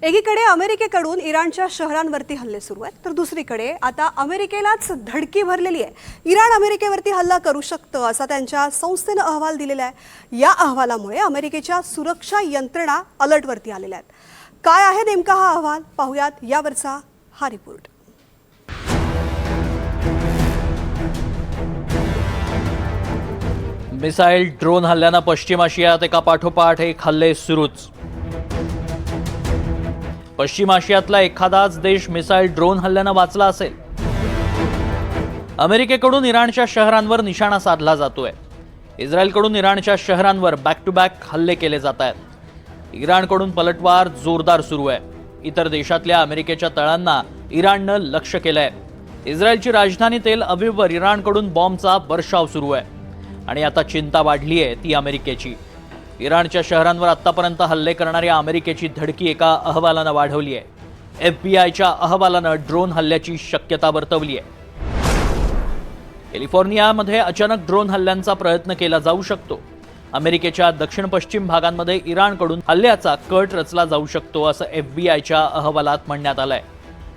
एकीकडे अमेरिकेकडून इराणच्या शहरांवरती हल्ले सुरू आहेत, तर दुसरीकडे आता अमेरिकेलाच धडकी भरलेली आहे। इराण अमेरिकेवरती हल्ला करू शकतं असा त्यांच्या संस्थेनं अहवाल दिलेला आहे। या अहवालामुळे अमेरिकेच्या सुरक्षा यंत्रणा अलर्टवरती आलेल्या आहेत। काय आहे नेमका हा अहवाल, पाहूयात यावरचा हा रिपोर्ट। मिसाईल ड्रोन हल्ल्यानं पश्चिम आशियात एका पाठोपाठ एक हल्ले सुरूच। पश्चिम आशियातला एखादाच देश मिसाईल ड्रोन हल्ल्यानं वाचला असेल। अमेरिकेकडून इराणच्या शहरांवर निशाणा साधला जातोय। इस्रायलकडून इराणच्या शहरांवर बॅक टू बॅक हल्ले केले जात आहेत। इराणकडून पलटवार जोरदार सुरू आहे। इतर देशातल्या अमेरिकेच्या तळांना इराणनं लक्ष केलंय। इस्रायलची राजधानी तेल अविववर इराणकडून बॉम्बचा वर्षाव सुरू आहे आणि आता चिंता वाढली आहे ती अमेरिकेची। इराणच्या शहरांवर आतापर्यंत हल्ले करणाऱ्या अमेरिकेची धडकी एका अहवालानं वाढवली आहे। FBI अहवालानं ड्रोन हल्ल्याची शक्यता वर्तवली आहे। कॅलिफोर्नियामध्ये अचानक ड्रोन हल्ल्यांचा प्रयत्न केला जाऊ शकतो। अमेरिकेच्या दक्षिण पश्चिम भागांमध्ये इराणकडून हल्ल्याचा कट रचला जाऊ शकतो असं FBI अहवालात म्हणण्यात आलंय।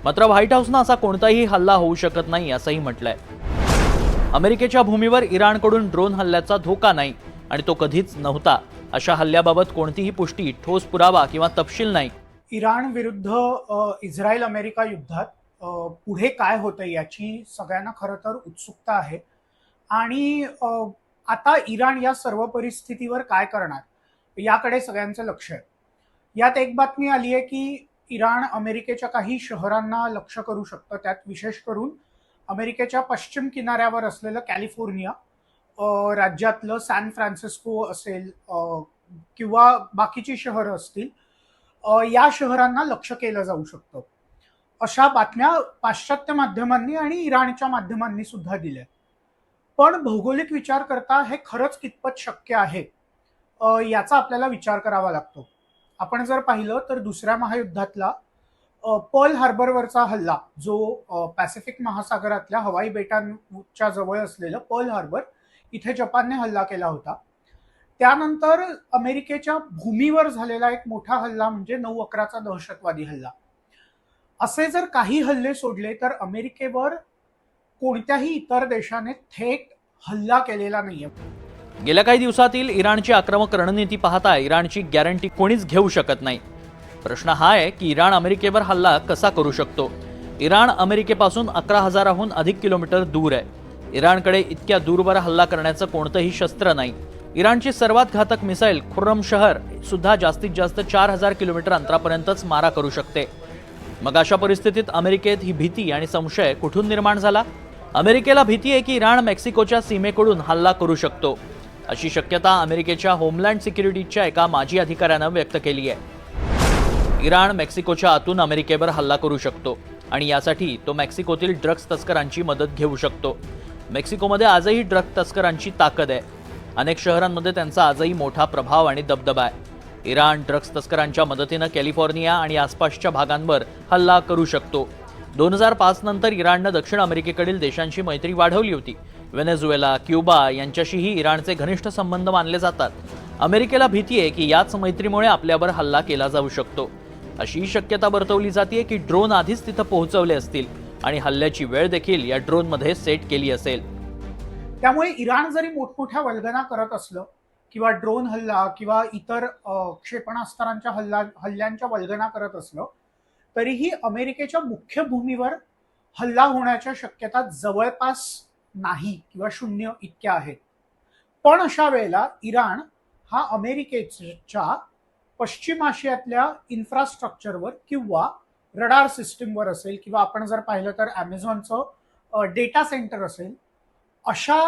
मात्र व्हाईट हाऊसनं असा कोणताही हल्ला होऊ शकत नाही असंही म्हटलंय। अमेरिकेच्या भूमीवर इराणकडून ड्रोन हल्ल्याचा धोका नाही आणि तो कधीच नव्हता। अशा हल्ल्याबाबत कोणतीही पुष्टी, ठोस पुरावा किंवा तपशील नाही। इराण विरुद्ध इस्रायल अमेरिका युद्धात पुढे काय होतं याची सगळ्यांना खरं तर उत्सुकता आहे आणि आता इराण या सर्व परिस्थितीवर काय करणार याकडे सगळ्यांचं लक्ष आहे। यात एक बातमी आली आहे की इराण अमेरिकेच्या काही शहरांना लक्ष करू शकतं। त्यात विशेष करून अमेरिकेच्या पश्चिम किनाऱ्यावर असलेलं कॅलिफोर्निया राज्यातलं सॅन फ्रान्सिस्को असेल किंवा बाकीची शहरं असतील, या शहरांना लक्ष केलं जाऊ शकतं। अशा बातम्या पाश्चात्य माध्यमांनी आणि इराणच्या माध्यमांनी सुद्धा दिल्या। पण भौगोलिक विचार करता हे खरंच कितपत शक्य आहे याचा आपल्याला विचार करावा लागतो। आपण जर पाहिलं तर दुसऱ्या महायुद्धातला पर्ल हार्बरवरचा हल्ला, जो पॅसिफिक महासागरातल्या हवाई बेटांच्या जवळ असलेलं पर्ल हार्बर इथे जपानने हल्ला केला होता। त्यानंतर अमेरिकेच्या भूमीवर झालेला एक मोठा हल्ला म्हणजे 9/11चा दहशतवादी हल्ला। असे जर काही हल्ले सोडले तर अमेरिकेवर कोणत्याही इतर देशाने थेट हल्ला केलेला नाहीये। गेल्या काही दिवसातील इराणची आक्रमक रणनीती पाहता इराणची गॅरंटी कोणीच घेऊ शकत नाही। प्रश्न हा आहे की इराण अमेरिकेवर हल्ला कसा करू शकतो। इराण अमेरिकेपासून 11,000हून अधिक किलोमीटर दूर आहे। इराणकडे इतक्या दूरवर हल्ला करण्याचं कोणतंही शस्त्र नाही। इराणची सर्वात घातक मिसाईल खुर्रम शहर सुद्धा जास्तीत जास्त 4,000 किलोमीटर अंतरापर्यंतच मारा करू शकते। मग अशा परिस्थितीत अमेरिकेत ही भीती आणि संशय कुठून निर्माण झाला? अमेरिकेला भीती आहे की इराण मेक्सिकोच्या सीमेकडून हल्ला करू शकतो। अशी शक्यता अमेरिकेच्या होमलँड सिक्युरिटीच्या एका माजी अधिकाऱ्यानं व्यक्त केली आहे। इराण मेक्सिकोच्या आतून अमेरिकेवर हल्ला करू शकतो आणि यासाठी तो मेक्सिकोतील ड्रग्ज तस्करांची मदत घेऊ शकतो। मेक्सिकोमध्ये आजही ड्रग तस्करांची ताकद आहे। अनेक शहरांमध्ये त्यांचा आजही मोठा प्रभाव आणि दबदबा आहे। इराण ड्रग्ज तस्करांच्या मदतीनं कॅलिफोर्निया आणि आसपासच्या भागांवर हल्ला करू शकतो। 2005 नंतर इराणनं दक्षिण अमेरिकेकडील देशांची मैत्री वाढवली होती। व्हेनेझुएला, क्युबा यांच्याशीही इराणचे घनिष्ठ संबंध मानले जातात। अमेरिकेला भीती आहे की याच मैत्रीमुळे आपल्यावर हल्ला केला जाऊ शकतो। अशी शक्यता वर्तवली जाते की ड्रोन आधीच तिथं पोहोचवले असतील आणि हल्ल्याची वेळ देखील या ड्रोनमध्ये सेट केली असेल। त्यामुळे इराण जरी मोठमोठ्या वल्गना करत असलं किंवा ड्रोन हल्ला किंवा इतर क्षेपणास्त्रांच्या हल्ल्यांच्या वल्गना करत असलं तरीही अमेरिकेच्या मुख्य भूमीवर हल्ला होण्याच्या शक्यता जवळपास नाही किंवा शून्य इतक्या आहेत। पण अशा वेळेला इराण हा अमेरिकेच्या पश्चिम आशियातल्या इन्फ्रास्ट्रक्चरवर किंवा रडार सिस्टीमवर असेल किंवा आपण जर पाहिलं तर ॲमेझॉनचं डेटा सेंटर असेल, अशा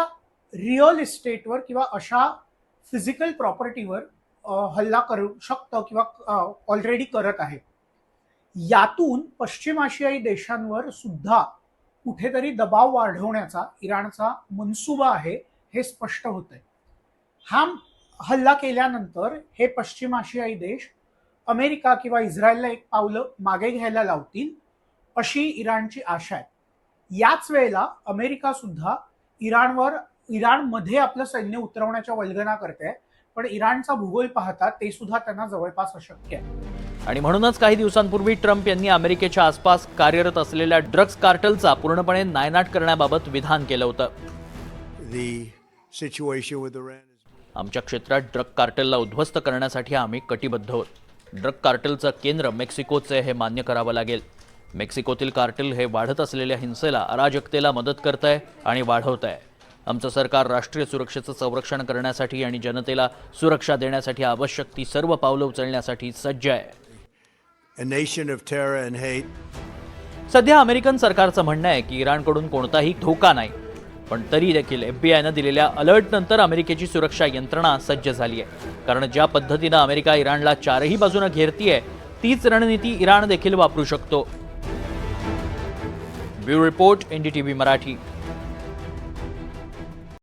रिअल इस्टेटवर किंवा अशा फिजिकल प्रॉपर्टीवर हल्ला करू शकतं किंवा ऑलरेडी करत आहे। यातून पश्चिम आशियाई देशांवर सुद्धा कुठेतरी दबाव वाढवण्याचा इराणचा मनसुबा आहे हे स्पष्ट होतंय। हा हल्ला केल्यानंतर हे पश्चिम आशियाई देश अमेरिका किंवा इस्रायलला एक पावलं मागे घ्यायला लावतील अशी इराणची आशा आहे। याच वेळेला अमेरिका सुद्धा इराणमध्ये आपलं सैन्य उतरवण्याच्या वल्गना करते, पण इराणचा भूगोल पाहता ते सुद्धा त्यांना जवळपास अशक्य आहे। आणि म्हणूनच काही दिवसांपूर्वी ट्रम्प यांनी अमेरिकेच्या आसपास कार्यरत असलेल्या ड्रग्ज कार्टेलचा पूर्णपणे नायनाट करण्याबाबत विधान केलं होतं. The situation with Iran is आमच्या क्षेत्रात ड्रग कार्टेलला उद्ध्वस्त करण्यासाठी आम्ही कटिबद्ध आहोत. ड्रग कार्टेलचं केंद्र मेक्सिकोचे हे मान्य करावं लागेल. मेक्सिकोतील कार्टेल हे वाढत असलेल्या हिंसेला, अराजकतेला मदत करत आहे आणि वाढवत आहे. आमचं सरकार राष्ट्रीय सुरक्षेचं संरक्षण करण्यासाठी आणि जनतेला सुरक्षा देण्यासाठी आवश्यक ती सर्व पावलं उचलण्यासाठी सज्ज आहे. a nation of terror and hate. सध्या अमेरिकन सरकारचं म्हणणं आहे की इराणकडून कोणताही धोका नाही, पण तरी देखील FBIनं दिलेल्या अलर्टनंतर अमेरिकेची सुरक्षा यंत्रणा सज्ज झाली आहे. कारण ज्या पद्धतीनं अमेरिका इराणला चारही बाजूनं घेरतीये, तीच रणनीती इराण देखील वापरू शकतो. Bureau report, NDTV Marathi.